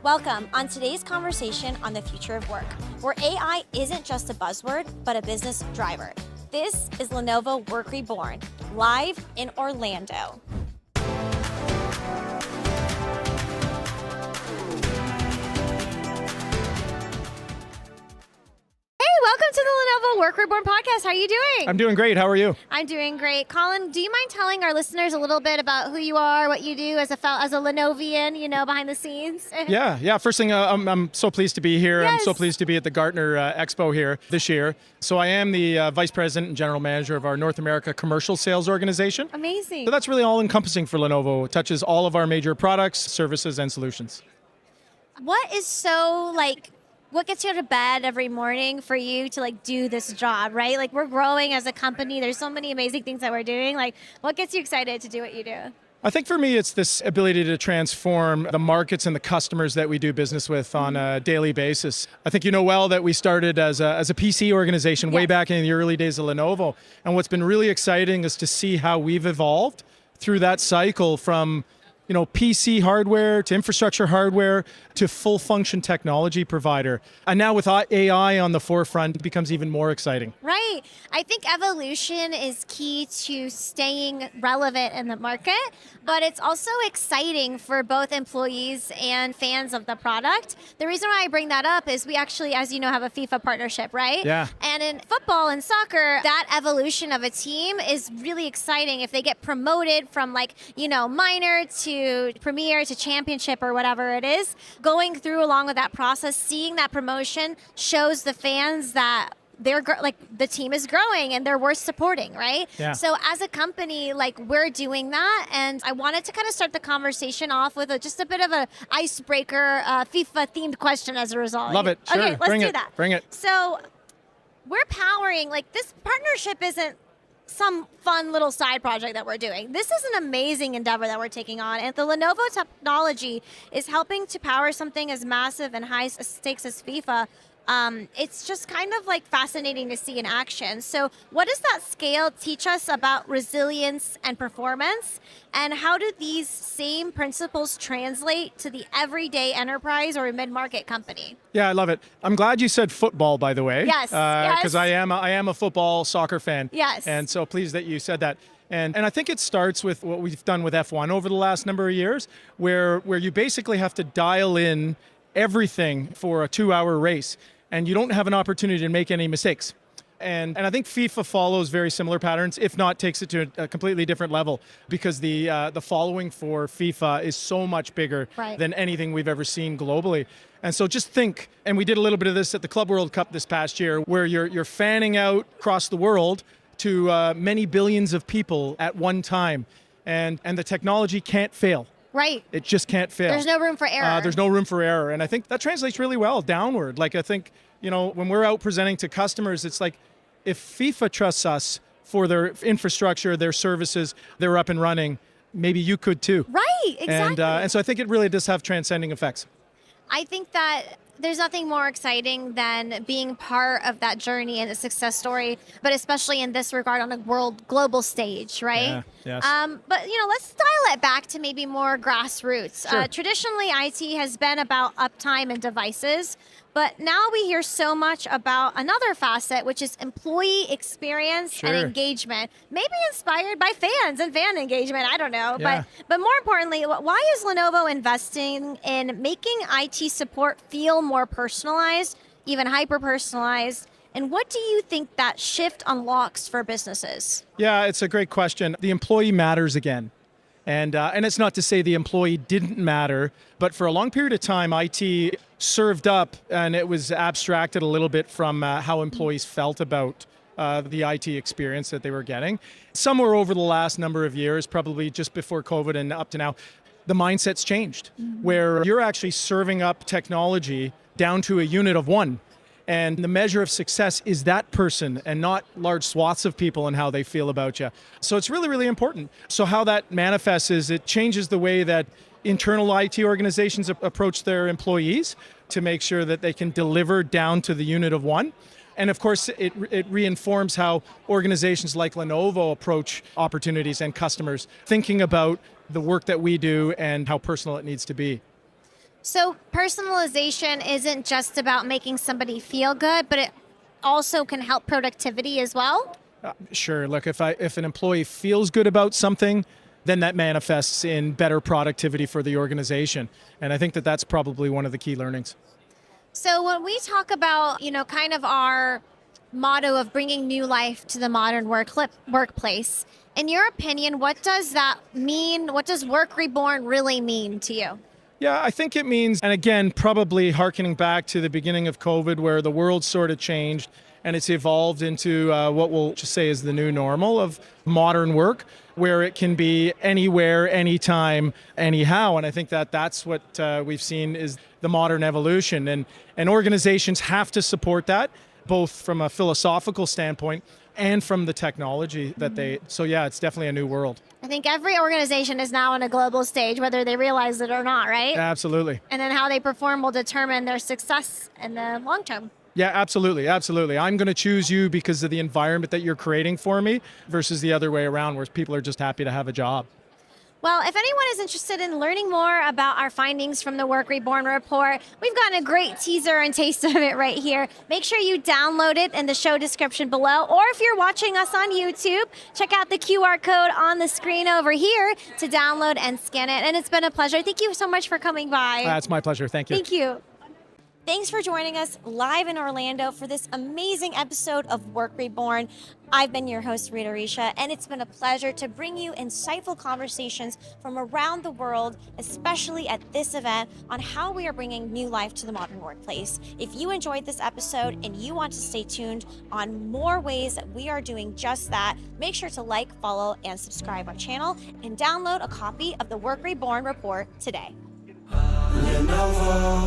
Welcome on today's conversation on the future of work, where AI isn't just a buzzword, but a business driver. This is Lenovo Work Reborn, live in Orlando. Welcome to the Lenovo Work Reborn podcast. How are you doing? I'm doing great. How are you? I'm doing great. Colin, do you mind telling our listeners a little bit about who you are, what you do as a Lenovian, behind the scenes? Yeah. First thing, I'm so pleased to be here. Yes. I'm so pleased to be at the Gartner Expo here this year. So I am the Vice President and General Manager of our North America Commercial Sales Organization. Amazing. So that's really all-encompassing for Lenovo. It touches all of our major products, services, and solutions. What gets you out of bed every morning for you to do this job, right? We're growing as a company. There's so many amazing things that we're doing. What gets you excited to do what you do? I think for me, it's this ability to transform the markets and the customers that we do business with on a daily basis. I think you know well that we started as a PC organization way back in the early days of Lenovo. And what's been really exciting is to see how we've evolved through that cycle from PC hardware to infrastructure hardware to full function technology provider. And now with AI on the forefront, it becomes even more exciting. Right. I think evolution is key to staying relevant in the market, but it's also exciting for both employees and fans of the product. The reason why I bring that up is we actually, as you know, have a FIFA partnership, right? Yeah. And in football and soccer, that evolution of a team is really exciting if they get promoted from minor to premier to championship or whatever it is. Going through along with that process, seeing that promotion shows the fans that the team is growing and they're worth supporting, right? Yeah. So as a company, we're doing that, and I wanted to kind of start the conversation off with just a bit of an icebreaker FIFA themed question as a result. Love it. Sure. Okay, let's do that. Bring it. So we're powering this partnership isn't some fun little side project that we're doing. This is an amazing endeavor that we're taking on, and the Lenovo technology is helping to power something as massive and high stakes as FIFA. It's just kind of fascinating to see in action. So what does that scale teach us about resilience and performance? And how do these same principles translate to the everyday enterprise or mid-market company? Yeah, I love it. I'm glad you said football, by the way. Yes. Because I am a football soccer fan. Yes. And so pleased that you said that. And I think it starts with what we've done with F1 over the last number of years, where you basically have to dial in everything for a 2-hour race, and you don't have an opportunity to make any mistakes. And I think FIFA follows very similar patterns, if not takes it to a completely different level, because the following for FIFA is so much bigger than anything we've ever seen globally. And so just think, and we did a little bit of this at the Club World Cup this past year, where you're fanning out across the world to many billions of people at one time, and the technology can't fail. Right. It just can't fail. There's no room for error. There's no room for error. And I think that translates really well downward. I think, when we're out presenting to customers, it's if FIFA trusts us for their infrastructure, their services, they're up and running, maybe you could too. Right, exactly. And so I think it really does have transcending effects. I think that there's nothing more exciting than being part of that journey and a success story, but especially in this regard on a global stage, right? Yeah, yes. But let's dial it back to maybe more grassroots. Sure. Traditionally, IT has been about uptime and devices, but now we hear so much about another facet, which is employee experience and engagement, maybe inspired by fans and fan engagement. I don't know. Yeah. But more importantly, why is Lenovo investing in making IT support feel more personalized, even hyper-personalized? And what do you think that shift unlocks for businesses? Yeah, it's a great question. The employee matters again. And it's not to say the employee didn't matter, but for a long period of time, IT served up and it was abstracted a little bit from how employees felt about the IT experience that they were getting. Somewhere over the last number of years, probably just before COVID and up to now, the mindset's changed, where you're actually serving up technology down to a unit of one. And the measure of success is that person and not large swaths of people and how they feel about you. So it's really, really important. So how that manifests is it changes the way that internal IT organizations approach their employees to make sure that they can deliver down to the unit of one. And of course, it reinforms how organizations like Lenovo approach opportunities and customers, thinking about the work that we do and how personal it needs to be. So personalization isn't just about making somebody feel good, but it also can help productivity as well. Sure. Look, if an employee feels good about something, then that manifests in better productivity for the organization. And I think that that's probably one of the key learnings. So when we talk about, kind of our motto of bringing new life to the modern workplace, in your opinion, what does that mean? What does Work Reborn really mean to you? Yeah, I think it means, and again, probably hearkening back to the beginning of COVID where the world sort of changed and it's evolved into what we'll just say is the new normal of modern work, where it can be anywhere, anytime, anyhow. And I think that that's what we've seen is the modern evolution. And organizations have to support that, both from a philosophical standpoint and from the technology that so yeah, it's definitely a new world. I think every organization is now on a global stage, whether they realize it or not, right? Absolutely. And then how they perform will determine their success in the long term. Yeah, absolutely. Absolutely. I'm going to choose you because of the environment that you're creating for me versus the other way around where people are just happy to have a job. Well, if anyone is interested in learning more about our findings from the Work Reborn report, we've gotten a great teaser and taste of it right here. Make sure you download it in the show description below, or if you're watching us on YouTube, check out the QR code on the screen over here to download and scan it. And it's been a pleasure. Thank you so much for coming by. It's my pleasure. Thank you. Thank you. Thanks for joining us live in Orlando for this amazing episode of Work Reborn. I've been your host, Rita Risha, and it's been a pleasure to bring you insightful conversations from around the world, especially at this event, on how we are bringing new life to the modern workplace. If you enjoyed this episode and you want to stay tuned on more ways that we are doing just that, make sure to like, follow, and subscribe our channel, and download a copy of the Work Reborn report today. Lenovo.